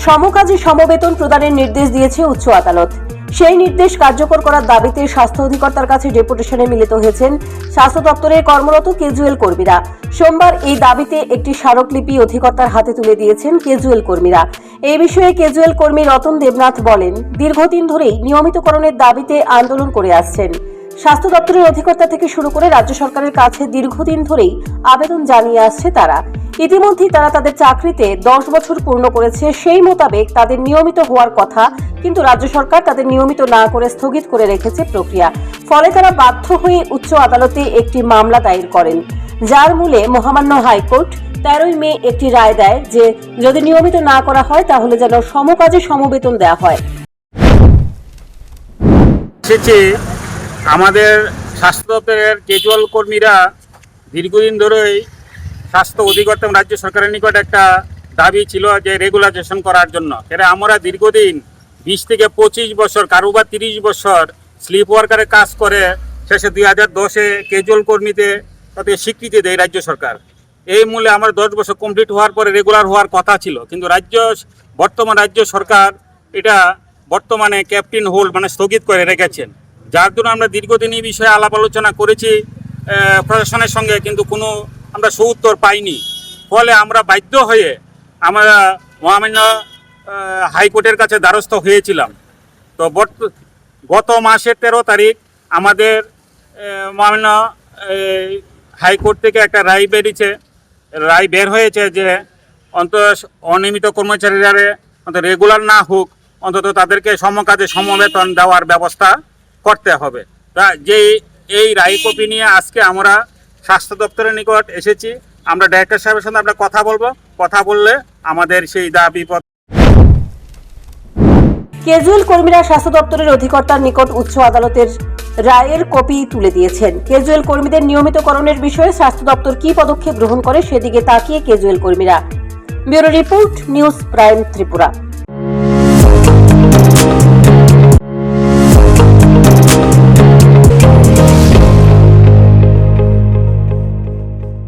সমকাজী সমবেতন প্রদানের নির্দেশ দিয়েছে উচ্চ আদালত। সেই নির্দেশ কার্যকর করার দাবিতে স্বাস্থ্য অধিকর্তার কাছে ডেপুটেশনে মিলিত হয়েছেন স্বাস্থ্য দপ্তরের কর্মরত কেজুয়াল কর্মীরা। সোমবার এই দাবিতে একটি স্মারকলিপি অধিকর্তার হাতে তুলে দিয়েছেন কেজুয়াল কর্মীরা। এই বিষয়ে কেজুয়াল কর্মী রতন দেবনাথ বলেন, দীর্ঘদিন ধরেই নিয়মিতকরণের দাবিতে আন্দোলন করে আসছেন। স্বাস্থ্য দপ্তরের অধিকর্তা থেকে শুরু করে রাজ্য সরকারের কাছে দীর্ঘদিন ধরেই আবেদন জানিয়ে আসছে তারা। ইতিমধ্যেই তারা তাদের চাকরিতে 10 বছর পূর্ণ করেছে। সেই মোতাবেক তাদের নিয়মিত হওয়ার কথা, কিন্তু রাজ্য সরকার তাদের নিয়মিত না করে স্থগিত করে রেখেছে প্রক্রিয়া। ফলে তারা বাধ্য হয়ে উচ্চ আদালতে একটি মামলা দায়ের করেন, যার মূলে মহামান্য হাইকোর্ট 13ই মে একটি রায় দেয় যে যদি নিয়মিত না করা হয় তাহলে যেন সমকাজে সমবেতন দেওয়া হয়। আমাদের স্বাস্থ্য দপ্তরের কেজুয়াল কর্মীরা দীর্ঘদিন ধরেই স্বাস্থ্য অধিকর্তা এবং রাজ্য সরকারের নিকট একটা দাবি ছিল যে রেগুলাইজেশন করার জন্য। এরা আমরা দীর্ঘদিন 20 থেকে 25 বছর, কারো বা 30 বছর স্লিপ ওয়ার্কারে কাজ করে শেষে 2010-এ কেজুয়াল কর্মীতে তাদের স্বীকৃতি দেয় রাজ্য সরকার। এই মূলে আমার 10 বছর কমপ্লিট হওয়ার পরে রেগুলার হওয়ার কথা ছিল, কিন্তু বর্তমান রাজ্য সরকার এটা বর্তমানে ক্যাপ্টেন হোল্ড মানে স্থগিত করে রেখেছেন, যার জন্য আমরা দীর্ঘদিন এই বিষয়ে আলাপ আলোচনা করেছি প্রশাসনের সঙ্গে, কিন্তু কোনো আমরা সুউত্তর পাইনি। ফলে আমরা বাধ্য হয়ে আমরা মহামান্য হাইকোর্টের কাছে দ্বারস্থ হয়েছিলাম। তো গত মাসের 13 তারিখ আমাদের মহামান্য হাইকোর্ট থেকে একটা রায় বের হয়েছে যে অনিয়মিত কর্মচারীরা অন্তত রেগুলার না হোক, অন্তত তাদেরকে সমকাজে সমবেতন দেওয়ার ব্যবস্থা করতে হবে। তা এই রায় কপি নিয়ে আজকে আমরা স্বাস্থ্য দপ্তরের নিকট এসেছি। আমরা ডাইরেক্টর সাহেবের সঙ্গে আমরা কথা বললে আমাদের সেই দাবি। কেজুয়াল কর্মীরা স্বাস্থ্য দপ্তরের অধিকর্তার নিকট উচ্চ আদালতের রায়ের কপি তুলে দিয়েছেন। কেজুয়াল কর্মীদের নিয়মিতকরণের বিষয়ে স্বাস্থ্য দপ্তর কি পদক্ষেপ গ্রহণ করে সেদিকে তাকিয়ে কেজুয়াল কর্মীরা। Bureau report, news prime Tripura.